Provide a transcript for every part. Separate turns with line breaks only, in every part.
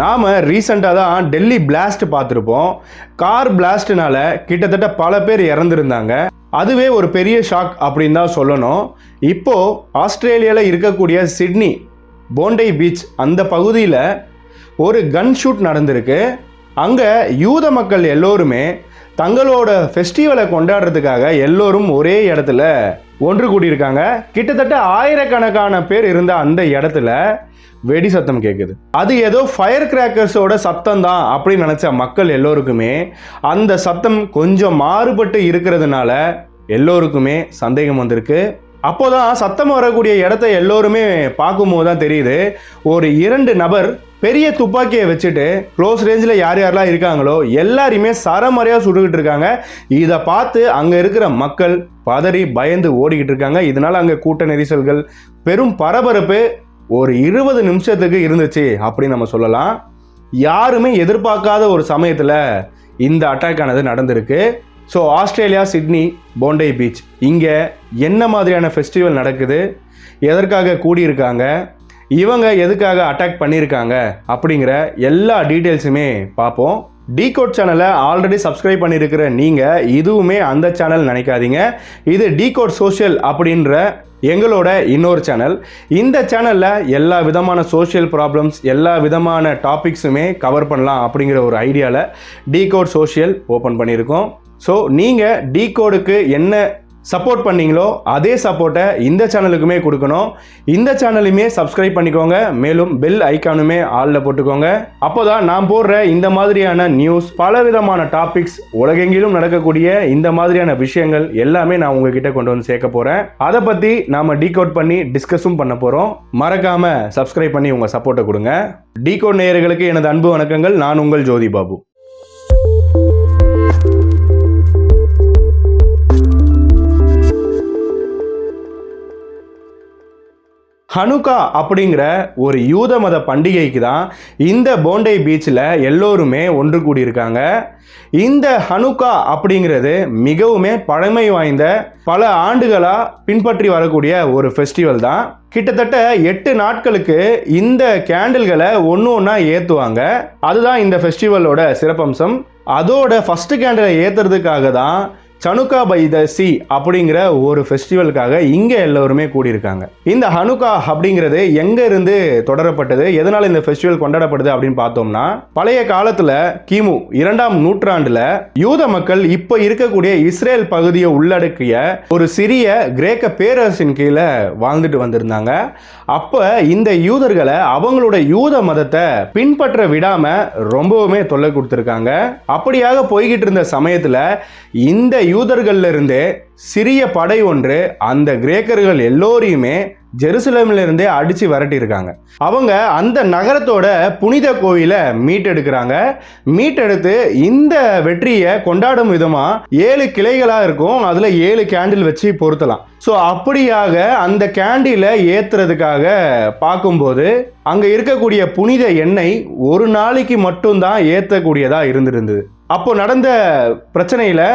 நாம் ரீசெண்டாக தான் டெல்லி பிளாஸ்ட் பார்த்துருப்போம். கார் பிளாஸ்ட்னால கிட்டத்தட்ட பல பேர் இறந்துருந்தாங்க. அதுவே ஒரு பெரிய ஷாக் அப்படின்னு தான் சொல்லணும். இப்போது ஆஸ்திரேலியாவில் இருக்கக்கூடிய சிட்னி போண்டை பீச் அந்த பகுதியில் ஒரு கன் ஷூட் நடந்திருக்கு. அங்கே யூத மக்கள் எல்லோருமே தங்களோட ஃபெஸ்டிவலை கொண்டாடுறதுக்காக எல்லோரும் ஒரே இடத்துல ஒன்று கூடியிருக்காங்க. கிட்டத்தட்ட ஆயிரக்கணக்கான பேர் இருந்த அந்த இடத்துல வெடி சத்தம் கேட்குது. அது ஏதோ ஃபயர் கிராக்கர்ஸோட சத்தம் தான் அப்படின்னு நினச்ச மக்கள் எல்லோருக்குமே அந்த சத்தம் கொஞ்சம் மாறுபட்டு இருக்கிறதுனால எல்லோருக்குமே சந்தேகம் வந்திருக்கு. அப்போதான் சத்தம் வரக்கூடிய இடத்த எல்லோருமே பார்க்கும்போது தான் தெரியுது, ஒரு 2 நபர் பெரிய துப்பாக்கியை வச்சுட்டு க்ளோஸ் ரேஞ்சில் யார் யாரெல்லாம் இருக்காங்களோ எல்லாரையுமே சரமறையாக சுட்டுக்கிட்டு இருக்காங்க. இதை பார்த்து அங்கே இருக்கிற மக்கள் பதறி பயந்து ஓடிக்கிட்டு இருக்காங்க. இதனால் அங்கே கூட்ட நெரிசல்கள், பெரும் பரபரப்பு ஒரு 20 நிமிஷத்துக்கு இருந்துச்சு அப்படின்னு நம்ம சொல்லலாம். யாருமே எதிர்பார்க்காத ஒரு சமயத்தில் இந்த அட்டாக் ஆனது நடந்திருக்கு. ஸோ ஆஸ்திரேலியா சிட்னி போண்டை பீச் இங்கே என்ன மாதிரியான ஃபெஸ்டிவல் நடக்குது, எதற்காக கூடியிருக்காங்க, இவங்க எதுக்காக அட்டாக் பண்ணியிருக்காங்க அப்படிங்கிற எல்லா டீட்டெயில்ஸுமே பார்ப்போம். டிகோட் சேனலை ஆல்ரெடி சப்ஸ்கிரைப் பண்ணியிருக்கிற நீங்கள் இதுவுமே அந்த சேனல் நினைக்காதீங்க. இது டிகோட் சோஷியல் அப்படின்ற எங்களோட இன்னொரு சேனல். இந்த சேனலில் எல்லா விதமான சோஷியல் ப்ராப்ளம்ஸ், எல்லா விதமான டாபிக்ஸுமே கவர் பண்ணலாம் அப்படிங்கிற ஒரு ஐடியாவில் டிகோட் சோஷியல் ஓப்பன் பண்ணியிருக்கோம். ஸோ நீங்கள் டிகோடுக்கு என்ன சப்போர்ட் பண்ணீங்களோ அதே சப்போர்ட்டை இந்த சேனலுக்குமே கொடுக்கணும். இந்த சேனலுமே சப்ஸ்கிரைப் பண்ணிக்கோங்க. மேலும் பெல் ஐக்கானுமே ஆளில் போட்டுக்கோங்க. அப்போ தான் நான் போடுற இந்த மாதிரியான நியூஸ், பலவிதமான டாபிக்ஸ், உலகெங்கிலும் நடக்கக்கூடிய இந்த மாதிரியான விஷயங்கள் எல்லாமே நான் உங்ககிட்ட கொண்டு வந்து சேர்க்க போகிறேன். அதை பற்றி நாம் டிகோட் பண்ணி டிஸ்கஸும் பண்ண போகிறோம். மறக்காமல் சப்ஸ்கிரைப் பண்ணி உங்கள் சப்போர்ட்டை கொடுங்க. டிகோட் நேயர்களுக்கு எனது அன்பு வணக்கங்கள். நான் உங்கள் ஜோதி பாபு. ஹனுக்கா அப்படிங்கிற ஒரு யூத மத பண்டிகைக்கு தான் இந்த போண்டை பீச்சில் எல்லோருமே ஒன்று கூடியிருக்காங்க. இந்த ஹனுக்கா அப்படிங்கிறது மிகவுமே பழமை வாய்ந்த, பல ஆண்டுகளாக பின்பற்றி வரக்கூடிய ஒரு ஃபெஸ்டிவல் தான். கிட்டத்தட்ட 8 நாட்களுக்கு இந்த கேண்டில்களை ஒன்று ஒன்றா ஏற்றுவாங்க. அதுதான் இந்த ஃபெஸ்டிவலோட சிறப்பம்சம். அதோட ஃபஸ்ட்டு கேண்டிலை ஏற்றுறதுக்காக தான் சனுக்கா பை த சி அப்படிங்கிற ஒரு ஃபெஸ்டிவலுக்காக இங்கே எல்லோருமே கூடியிருக்காங்க. இந்த ஹனுக்கா அப்படிங்கிறது எங்கே இருந்து தொடரப்பட்டது, எதனால் இந்த ஃபெஸ்டிவல் கொண்டாடப்படுது அப்படின்னு பார்த்தோம்னா, பழைய காலத்தில் கிமு 2ஆம் நூற்றாண்டில் யூத மக்கள் இப்போ இருக்கக்கூடிய இஸ்ரேல் பகுதியை உள்ளடக்கிய ஒரு சிறிய கிரேக்க பேரரசின் கீழே வாழ்ந்துட்டு வந்திருந்தாங்க. அப்போ இந்த யூதர்களை அவங்களோட யூத மதத்தை பின்பற்ற விடாமல் ரொம்பவுமே தொல்லை கொடுத்துருக்காங்க. அப்படியாக போய்கிட்டு இருந்த சமயத்தில் இந்த யூதர்கள்ல இருந்து சிறிய படை ஒன்று அந்த கிரேக்கர்கள் எல்லோரையுமே ஜெருசலேமில் இருந்தே அடிச்சு விரட்டியிருக்காங்க. அவங்க அந்த நகரத்தோட புனித கோயிலை மீட்டெடுக்கிறாங்க. மீட்டெடுத்து இந்த வெற்றியை கொண்டாடும் விதமாக 7 கிளைகளாக இருக்கும். அதில் 7 கேண்டில் வச்சு பொருத்தலாம். ஸோ அப்படியாக அந்த கேண்டிலை ஏற்றுறதுக்காக பார்க்கும்போது அங்கே இருக்கக்கூடிய புனித எண்ணெய் ஒரு நாளைக்கு மட்டும்தான் ஏற்றக்கூடியதாக இருந்திருந்தது. அப்போ நடந்த பிரச்சனையில்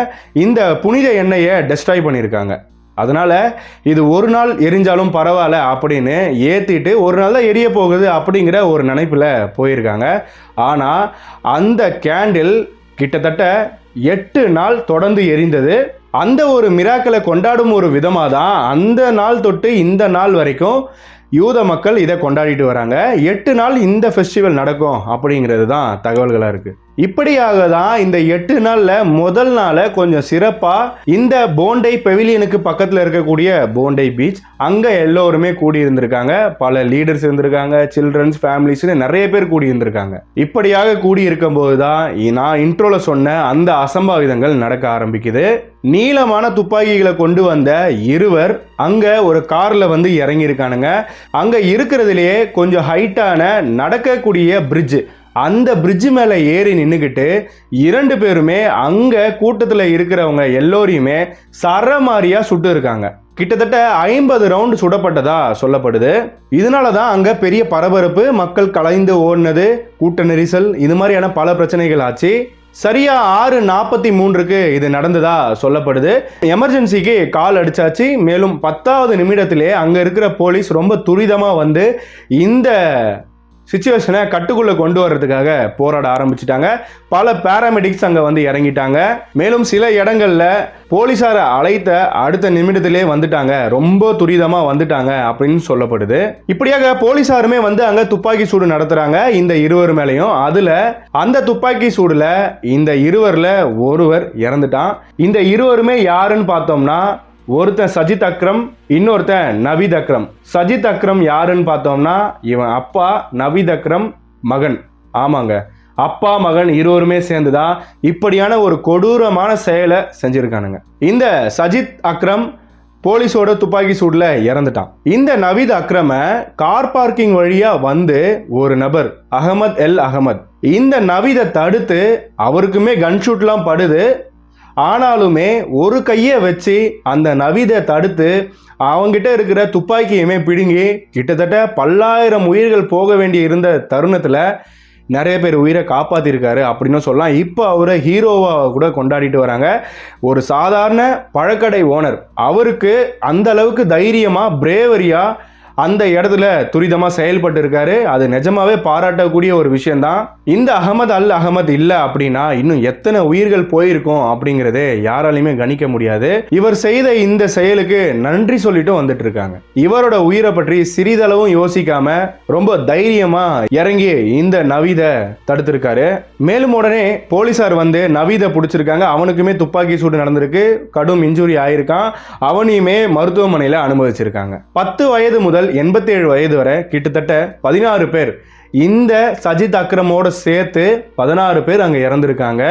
இந்த புனித எண்ணெயை டெஸ்ட்ராய் பண்ணியிருக்காங்க. அதனால் இது ஒரு நாள் எரிஞ்சாலும் பரவாயில்ல அப்படின்னு ஏற்றிட்டு ஒரு நாள் தான் எரிய போகுது அப்படிங்கிற ஒரு நினைப்பில் போயிருக்காங்க. ஆனால் அந்த கேண்டில் கிட்டத்தட்ட 8 நாள் தொடர்ந்து எரிந்தது. அந்த ஒரு மிராக்களை கொண்டாடும் ஒரு விதமாக தான் அந்த நாள் தொட்டு இந்த நாள் வரைக்கும் யூத மக்கள் இதை கொண்டாடிட்டு வராங்க. 8 நாள் இந்த ஃபெஸ்டிவல் நடக்கும் அப்படிங்கிறது தான் தகவல்களாக இருக்குது. இப்படியாக தான் இந்த 8 நாளில் முதல் நாளை கொஞ்சம் சிறப்பாக இந்த போண்டை பெவிலியனுக்கு பக்கத்தில் இருக்கக்கூடிய போண்டை பீச் அங்கே எல்லோருமே கூடி இருந்திருக்காங்க. பல லீடர்ஸ் இருந்திருக்காங்க, சில்ட்ரன்ஸ், ஃபேமிலிஸ்னு நிறைய பேர் கூடி இருந்திருக்காங்க. இப்படியாக கூடி இருக்கும்போது தான் நான் இன்ட்ரோவில் சொன்ன அந்த அசம்பாவிதங்கள் நடக்க ஆரம்பிக்குது. நீளமான துப்பாக்கிகளை கொண்டு வந்த 2 அங்கே ஒரு காரில் வந்து இறங்கியிருக்கானுங்க. அங்கே இருக்கிறதுலையே கொஞ்சம் ஹைட்டான நடக்கக்கூடிய பிரிட்ஜ், அந்த பிரிட்ஜ் மேலே ஏறி நின்றுக்கிட்டு 2 பேருமே அங்கே கூட்டத்தில் இருக்கிறவங்க எல்லோரையுமே சரமாரியாக சுட்டு இருக்காங்க. கிட்டத்தட்ட 50 ரவுண்டு சுடப்பட்டதா சொல்லப்படுது. இதனால தான் அங்கே பெரிய பரபரப்பு, மக்கள் கலைந்து ஓடினது, கூட்ட நெரிசல், இது மாதிரியான பல பிரச்சனைகள் ஆச்சு. சரியா 6:43க்கு இது நடந்ததா சொல்லப்படுது. எமர்ஜென்சிக்கு கால் அடிச்சாச்சு. மேலும் 10வது நிமிடத்திலே அங்கே இருக்கிற போலீஸ் ரொம்ப துரிதமாக வந்து இந்த சிச்சுவேஷனை கட்டுக்குள்ள கொண்டு வர்றதுக்காக போராட ஆரம்பிச்சிட்டாங்க. பல பாராமெடிக்ஸ் அங்க வந்து இறங்கிட்டாங்க. மேலும் சில இடங்கள்ல போலீசாரை அழைத்த அடுத்த நிமிடத்திலே வந்துட்டாங்க, ரொம்ப துரிதமா வந்துட்டாங்க அப்படின்னு சொல்லப்படுது. இப்படியாக போலீசாருமே வந்து அங்க துப்பாக்கி சூடு நடத்துறாங்க இந்த இருவர் மேலையும். அதுல அந்த துப்பாக்கி சூடுல இந்த இருவர்ல ஒருவர் இறந்துட்டான். இந்த இருவருமே யாருன்னு பார்த்தோம்னா, ஒருத்தன் சஜித் அக்ரம், இன்னொருத்தன் நவீத் அக்ரம். சஜித் அக்ரம் யாருன்னு பார்த்தோம்னா இவன் அப்பா, நவீத் அக்ரம் மகன். ஆமாங்க, அப்பா மகன் இருவருமே சேர்ந்துதான் இப்படியான ஒரு கொடூரமான செயலை செஞ்சிருக்கானுங்க. இந்த சஜித் அக்ரம் போலீஸோட துப்பாக்கி சூடுல இறந்துட்டான். இந்த நவீத் அக்ரம கார் பார்க்கிங் வழியா வந்து ஒரு நபர் அகமது எல் அகமது இந்த நவீதை தடுத்து, அவருக்குமே கன் ஷூட்லாம் படுது, ஆனாலுமே ஒரு கையை வச்சு அந்த நவீதை தடுத்து அவங்கிட்ட இருக்கிற துப்பாக்கியுமே பிடுங்கி கிட்டத்தட்ட பல்லாயிரம் உயிர்கள் போக வேண்டிய இருந்த தருணத்தில் நிறைய பேர் உயிரை காப்பாற்றிருக்காரு அப்படின்னு சொல்லலாம். இப்போ அவரை ஹீரோவாக கூட கொண்டாடிட்டு வராங்க. ஒரு சாதாரண பழக்கடை ஓனர், அவருக்கு அந்த அளவுக்கு தைரியமாக பிரேவரியாக அந்த இடத்துல துரிதமாக செயல்பட்டு இருக்காரு. அது நிஜமாவே பாராட்டக்கூடிய ஒரு விஷயம்தான். இந்த அகமது அல் அகமது இல்லை அப்படின்னா இன்னும் எத்தனை உயிர்கள் போயிருக்கும் அப்படிங்கிறதே யாராலையுமே கணிக்க முடியாது. இவர் செய்த இந்த செயலுக்கு நன்றி சொல்லிட்டு வந்துட்டு இருக்காங்க. இவரோட உயிரை பற்றி சிறிதளவும் யோசிக்காம ரொம்ப தைரியமா இறங்கி இந்த நவீதை தடுத்திருக்காரு. மேலும் உடனே போலீசார் வந்து நவீதை பிடிச்சிருக்காங்க. அவனுக்குமே துப்பாக்கி சூடு நடந்திருக்கு, கடும் இன்ஜுரி ஆயிருக்கான். அவனையுமே மருத்துவமனையில் அனுமதிச்சிருக்காங்க. 10 வயது முதல் 87 வயது வரை கிட்டத்தட்ட 16 பேர் இந்த சஜித் அக்ரமோட சேர்த்து 16 பேர் அங்க இறந்திருக்காங்க.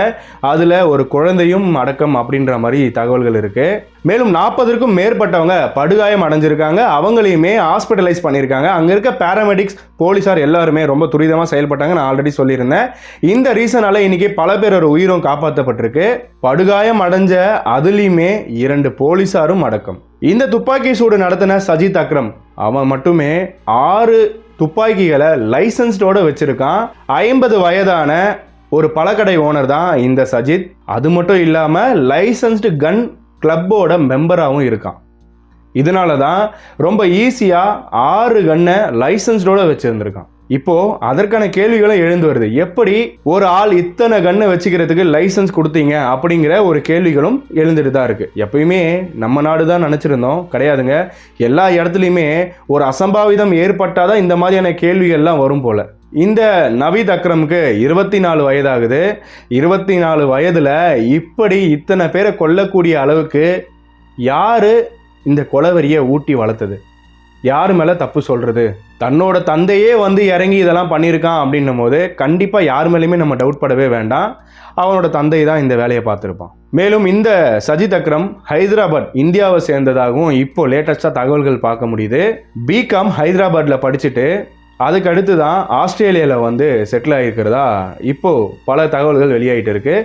அதுல ஒரு குழந்தையும் அடக்கம் அப்படின்ற மாதிரி தகவல்கள் இருக்கு. மேலும் 40க்கும் மேற்பட்டவங்க படுகாயம் அடைஞ்சிருக்காங்க. அவங்களையுமே ஹாஸ்பிட்டலைஸ் பண்ணியிருக்காங்க. அங்க இருக்க பாராமெடிக்ஸ், போலீசார் எல்லாருமே ரொம்ப துரிதமா செயல்பட்டாங்க. நான் ஆல்ரெடி சொல்லியிருந்தேன். இந்த ரீசனால இன்னைக்கு பல பேரோட உயிரும் காப்பாற்றப்பட்டிருக்கு. படுகாயம் அடைஞ்ச அதுலயுமே 2 போலீசாரும் அடக்கம். இந்த துப்பாக்கி சூடு நடத்தின சஜித் அக்ரம் அவன் மட்டுமே 6 துப்பாக்கிகளை லைசன்ஸ்டோட வச்சிருக்கான். 50 வயதான ஒரு பழக்கடை ஓனர் தான் இந்த சஜித். அது மட்டும் இல்லாம லைசன்ஸ்டு கன் கிளப்போட மெம்பராகவும் இருக்கான். இதனால தான் ரொம்ப ஈஸியா 6 கன்னை லைசன்ஸ்டோட வச்சிருந்திருக்கான். இப்போ அதற்கான கேள்விகளும் எழுந்து வருது. எப்படி ஒரு ஆள் இத்தனை கண்ணை வச்சுக்கிறதுக்கு லைசன்ஸ் கொடுத்தீங்க அப்படிங்கிற ஒரு கேள்விகளும் எழுந்துட்டு தான் இருக்கு. எப்பயுமே நம்ம நாடு தான் நினைச்சிருந்தோம், கிடையாதுங்க. எல்லா இடத்துலையுமே ஒரு அசம்பாவிதம் ஏற்பட்டாதான் இந்த மாதிரியான கேள்விகள்லாம் வரும் போல. இந்த நவீத் அக்ரமுக்கு 24 வயதாகுது. 24 வயதுல இப்படி இத்தனை பேரை கொல்லக்கூடிய அளவுக்கு யாரு இந்த கொலவெறியை ஊட்டி வளர்த்தது? யார் மேலே தப்பு சொல்கிறது? தன்னோட தந்தையே வந்து இறங்கி இதெல்லாம் பண்ணியிருக்கான் அப்படின்னும் போது கண்டிப்பாக யார் மேலேயுமே நம்ம டவுட் படவே வேண்டாம். அவனோட தந்தை தான் இந்த வேலையை பார்த்துருப்பான். மேலும் இந்த சஜித் அக்ரம் ஹைதராபாத், இந்தியாவை சேர்ந்ததாகவும் இப்போ லேட்டஸ்டாக தகவல்கள் பார்க்க முடியுது. பிகாம் ஹைதராபாத்தில் படிச்சுட்டு அதுக்கு அடுத்து தான் ஆஸ்திரேலியாவில் வந்து செட்டில் ஆகிருக்கிறதா இப்போ பல தகவல்கள் வெளியாகிட்டு இருக்கு.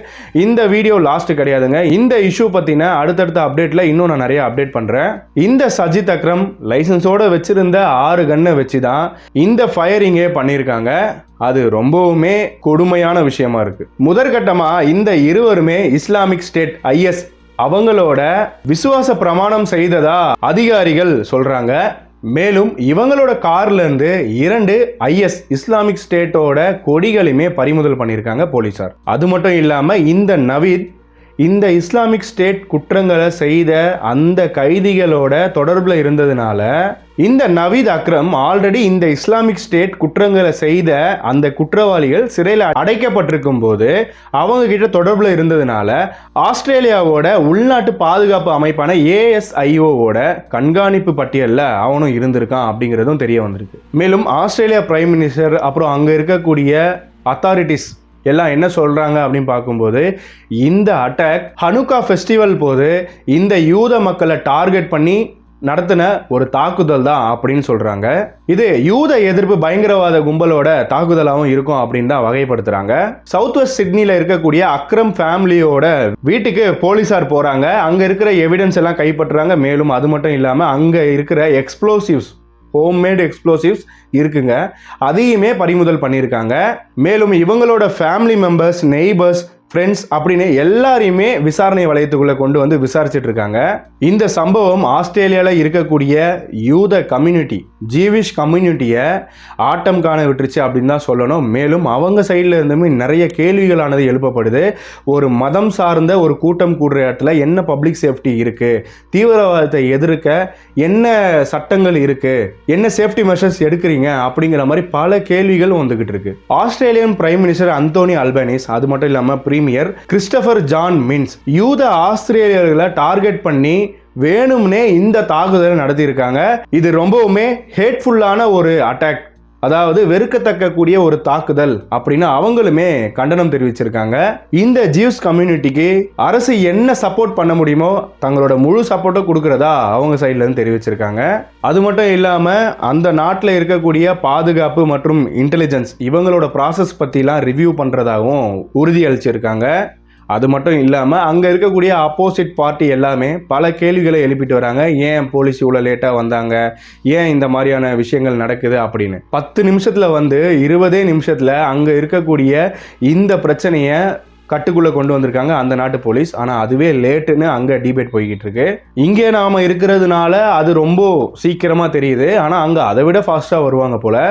இந்த வீடியோ லாஸ்ட் கிடையாதுங்க. இந்த இஷ்யூ பற்றின அடுத்தடுத்த அப்டேட்டில் இன்னும் நான் நிறைய அப்டேட் பண்ணுறேன். இந்த சஜித் அக்ரம் லைசன்ஸோடு வச்சிருந்த 6 கன்னை வச்சு தான் இந்த ஃபயரிங்கே பண்ணியிருக்காங்க. அது ரொம்பவுமே கொடுமையான விஷயமா இருக்கு. முதற்கட்டமாக இந்த இருவருமே இஸ்லாமிக் ஸ்டேட் IS அவங்களோட விசுவாச பிரமாணம் செய்ததா அதிகாரிகள் சொல்றாங்க. மேலும் இவங்களோட கார்ல இருந்து 2 IS இஸ்லாமிக் ஸ்டேட்டோட கொடிகளையுமே பறிமுதல் பண்ணியிருக்காங்க போலீசார். அது மட்டும் இல்லாம இந்த நவீத் இந்த இஸ்லாமிக் ஸ்டேட் குற்றங்களை செய்த அந்த கைதிகளோட தொடர்பில் இருந்ததுனால இந்த நவீத் அக்ரம் ஆல்ரெடி இந்த இஸ்லாமிக் ஸ்டேட் குற்றங்களை செய்த அந்த குற்றவாளிகள் சிறையில் அடைக்கப்பட்டிருக்கும் போது அவங்க கிட்ட தொடர்பில் இருந்ததுனால ஆஸ்திரேலியாவோட உள்நாட்டு பாதுகாப்பு அமைப்பான ASIOவோட கண்காணிப்பு பட்டியலில் அவனும் இருந்திருக்கான் அப்படிங்கிறதும் தெரிய வந்திருக்கு. மேலும் ஆஸ்திரேலியா பிரைம் மினிஸ்டர் அப்புறம் அங்கே இருக்கக்கூடிய அத்தாரிட்டிஸ் எல்லாம் என்ன சொல்றாங்க அப்படின்னு பார்க்கும்போது இந்த அட்டாக் ஹனுக்கா ஃபெஸ்டிவல் போது இந்த யூத மக்களை டார்கெட் பண்ணி நடத்தின ஒரு தாக்குதல் தான் அப்படின்னு சொல்றாங்க. இது யூத எதிர்ப்பு பயங்கரவாத கும்பலோட தாக்குதலாகவும் இருக்கும் அப்படின்னு தான் வகைப்படுத்துறாங்க. சவுத் வெஸ்ட் சிட்னில இருக்கக்கூடிய அக்ரம் ஃபேமிலியோட வீட்டுக்கு போலீசார் போறாங்க. அங்க இருக்கிற எவிடன்ஸ் எல்லாம் கைப்பற்றுறாங்க. மேலும் அது மட்டும் இல்லாம அங்க இருக்கிற எக்ஸ்ப்ளோசிவ்ஸ், ஹோம்மேட் எக்ஸ்ப்ளோசிவ்ஸ் இருக்குங்க, அதையுமே பறிமுதல் பண்ணியிருக்காங்க. மேலும் இவங்களோட ஃபேமிலி மெம்பர்ஸ், நெய்பர்ஸ், ஃப்ரெண்ட்ஸ் அப்படின்னு எல்லாரையுமே விசாரணை வளையத்துக்குள்ள கொண்டு வந்து விசாரிச்சுட்டு இருக்காங்க. இந்த சம்பவம் ஆஸ்திரேலியாவில் இருக்கக்கூடிய யூத கம்யூனிட்டி ஜீவிஷ் கம்யூனிட்டியை ஆட்டம் காண விட்டுருச்சு அப்படின்னு தான் சொல்லணும். மேலும் அவங்க சைடில் இருந்துமே நிறைய கேள்விகளானது எழுப்பப்படுது. ஒரு மதம் சார்ந்த ஒரு கூட்டம் கூடுற இடத்துல என்ன பப்ளிக் சேஃப்டி இருக்குது, தீவிரவாதத்தை எதிர்க்க என்ன சட்டங்கள் இருக்குது, என்ன சேஃப்டி மெஷர்ஸ் எடுக்கிறீங்க அப்படிங்கிற மாதிரி பல கேள்விகள் வந்துகிட்டு இருக்கு. Australian prime minister Anthony Albanese, அது மட்டும் இல்லாமல் பிரீமியர் கிறிஸ்டபர் ஜான் மின்ஸ் யூத ஆஸ்திரேலியர்களை டார்கெட் பண்ணி வேணும்னே இந்த தாக்குதலை நடத்தியிருக்காங்க. இது ரொம்பவுமே ஹேட்ஃபுல்லான ஒரு அட்டாக், அதாவது வெறுக்கத்தக்க கூடிய ஒரு தாக்குதல் அப்படின்னு அவங்களுமே கண்டனம் தெரிவிச்சிருக்காங்க. இந்த ஜூஸ் கம்யூனிட்டிக்கு அரசு என்ன சப்போர்ட் பண்ண முடியுமோ தங்களோட முழு சப்போர்ட்டும் கொடுக்கறதா அவங்க சைட்ல இருந்து தெரிவிச்சிருக்காங்க. அது மட்டும் இல்லாம அந்த நாட்டில் இருக்கக்கூடிய பாதுகாப்பு மற்றும் இன்டெலிஜென்ஸ் இவங்களோட ப்ராசஸ் பத்திலாம் ரிவ்யூ பண்றதாகவும் உறுதியளிச்சிருக்காங்க. அது மட்டும் இல்லாமல் அங்கே இருக்கக்கூடிய ஆப்போசிட் பார்ட்டி எல்லாமே பல கேள்விகளை எழுப்பிட்டு வராங்க. ஏன் போலீஸ் இவ்வளோ லேட்டாக வந்தாங்க, ஏன் இந்த மாதிரியான விஷயங்கள் நடக்குது அப்படின்னு. 10 நிமிஷத்தில் 20 நிமிஷத்தில் அங்கே இருக்கக்கூடிய இந்த பிரச்சனையை கட்டுக்குள்ளே கொண்டு வந்திருக்காங்க அந்த நாட்டு போலீஸ். ஆனால் அதுவே லேட்டுன்னு அங்கே டிபேட் போய்கிட்டு இருக்கு. இங்கே நாம் இருக்கிறதுனால அது ரொம்ப சீக்கிரமாக தெரியுது, ஆனால் அங்கே அதை விட ஃபாஸ்ட்டாக வருவாங்க போல்.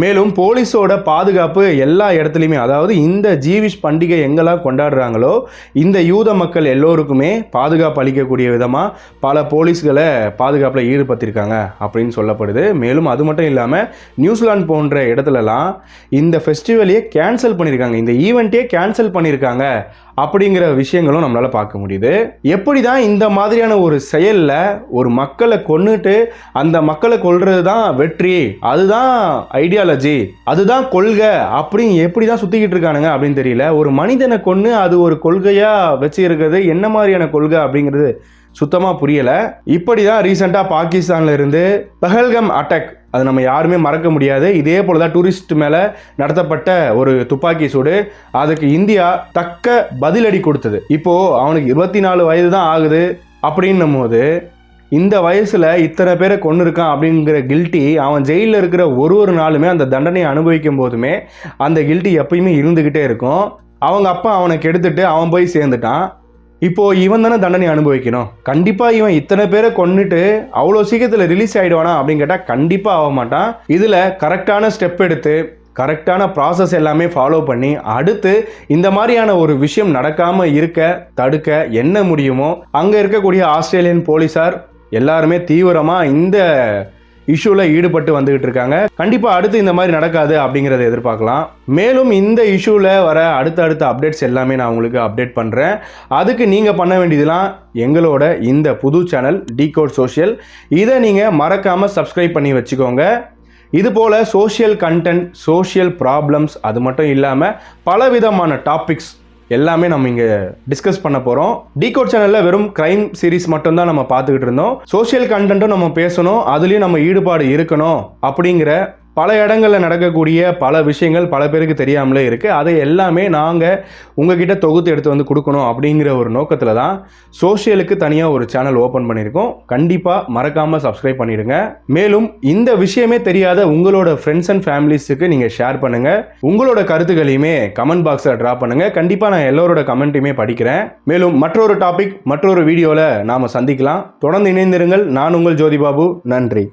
மேலும் போலீஸோட பாதுகாப்பு எல்லா இடத்துலையுமே, அதாவது இந்த ஜீவிஷ் பண்டிகை எங்கெல்லாம் கொண்டாடுறாங்களோ இந்த யூத மக்கள் எல்லோருக்குமே பாதுகாப்பு அளிக்கக்கூடிய விதமாக பல போலீஸ்களை பாதுகாப்பில் ஈடுபடுத்தியிருக்காங்க அப்படின்னு சொல்லப்படுது. மேலும் அது மட்டும் இல்லாமல் நியூசிலாந்து போன்ற இடத்துலலாம் இந்த ஃபெஸ்டிவலையே கேன்சல் பண்ணியிருக்காங்க, இந்த ஈவெண்ட்டே கேன்சல் பண்ணியிருக்காங்க அப்படிங்கிற விஷயங்களும் நம்மளால் பார்க்க முடியுது. எப்படி தான் இந்த மாதிரியான ஒரு செயலில் ஒரு மக்களை கொன்னுட்டு அந்த மக்களை கொல்றது தான் வெற்றி, அதுதான் ஐடியாலஜி, அதுதான் கொள்கை அப்படின்னு எப்படி தான் சுற்றிக்கிட்டு இருக்கானுங்க அப்படின்னு தெரியல. ஒரு மனிதனை கொன்று அது ஒரு கொள்கையாக வச்சு இருக்கிறது என்ன மாதிரியான கொள்கை அப்படிங்கிறது சுத்தமாக புரியலை. இப்படி தான் ரீசெண்டாக பாகிஸ்தானில் இருந்து பஹல்கம் அட்டாக், அது நம்ம யாருமே மறக்க முடியாது. இதே போல தான் டூரிஸ்ட் மேலே நடத்தப்பட்ட ஒரு துப்பாக்கி சூடு, அதுக்கு இந்தியா தக்க பதிலடி கொடுத்தது. இப்போது அவனுக்கு 24 வயது தான் ஆகுது அப்படின்னும் போது இந்த வயசில் இத்தனை பேரை கொண்டு இருக்கான் அப்படிங்கிற கில்ட்டி அவன் ஜெயிலில் இருக்கிற ஒரு நாளுமே அந்த தண்டனையை அனுபவிக்கும் போதுமே அந்த கில்ட்டி எப்பயுமே இருந்துக்கிட்டே இருக்கும். அவங்க அப்பா அவனை கெடுத்துட்டு அவன் போய் சேர்ந்துட்டான், இப்போது இவன் தானே தண்டனை அனுபவிக்கணும். கண்டிப்பாக இவன் இத்தனை பேரை கொண்டுட்டு அவ்வளோ சீக்கிரத்தில் ரிலீஸ் ஆகிடுவானா அப்படின்னு கேட்டால் கண்டிப்பாக ஆக மாட்டான். இதில் கரெக்டான ஸ்டெப் எடுத்து கரெக்டான ப்ராசஸ் எல்லாமே ஃபாலோ பண்ணி அடுத்து இந்த மாதிரியான ஒரு விஷயம் நடக்காமல் இருக்க தடுக்க என்ன முடியுமோ அங்கே இருக்கக்கூடிய ஆஸ்திரேலியன் போலீஸார் எல்லாருமே தீவிரமாக இந்த இஷ்யூவில் ஈடுபட்டு வந்துகிட்டு இருக்காங்க. கண்டிப்பாக அடுத்து இந்த மாதிரி நடக்காது அப்படிங்கிறத எதிர்பார்க்கலாம். மேலும் இந்த இஷ்யூவில் வர அடுத்த அப்டேட்ஸ் எல்லாமே நான் உங்களுக்கு அப்டேட் பண்ணுறேன். அதுக்கு நீங்கள் பண்ண வேண்டியதுலாம் எங்களோட இந்த புது சேனல் டிகோட் சோஷியல், இதை நீங்கள் மறக்காமல் சப்ஸ்கிரைப் பண்ணி வச்சுக்கோங்க. இதுபோல் சோஷியல் கண்டென்ட், சோஷியல் ப்ராப்ளம்ஸ், அது மட்டும் இல்லாமல் பலவிதமான டாபிக்ஸ் எல்லாமே நம்ம இங்கே டிஸ்கஸ் பண்ண போகிறோம். டிகோட் சேனலில் வெறும் கிரைம் சீரிஸ் மட்டும்தான் நம்ம பார்த்துக்கிட்டு இருந்தோம். சோஷியல் கண்டென்ட்டும் நம்ம பேசணும், அதுலேயும் நம்ம ஈடுபாடு இருக்கணும் அப்படிங்கிற பல இடங்களில் நடக்கக்கூடிய பல விஷயங்கள் பல பேருக்கு தெரியாமலே இருக்குது. அதை எல்லாமே நாங்கள் உங்ககிட்ட தொகுத்து எடுத்து வந்து கொடுக்கணும் அப்படிங்கிற ஒரு நோக்கத்தில் தான் சோஷியலுக்கு தனியாக ஒரு சேனல் ஓப்பன் பண்ணியிருக்கோம். கண்டிப்பாக மறக்காமல் சப்ஸ்கிரைப் பண்ணிடுங்க. மேலும் இந்த விஷயமே தெரியாத உங்களோட ஃப்ரெண்ட்ஸ் அண்ட் ஃபேமிலிஸுக்கு நீங்கள் ஷேர் பண்ணுங்கள். உங்களோட கருத்துக்களையுமே கமெண்ட் பாக்ஸில் ட்ராப் பண்ணுங்கள். கண்டிப்பாக நான் எல்லோரோட கமெண்ட்டையுமே படிக்கிறேன். மேலும் மற்றொரு டாபிக் மற்றொரு வீடியோவில் நாம் சந்திக்கலாம். தொடர்ந்து இணைந்திருங்கள். நான் உங்கள் ஜோதிபாபு. நன்றி.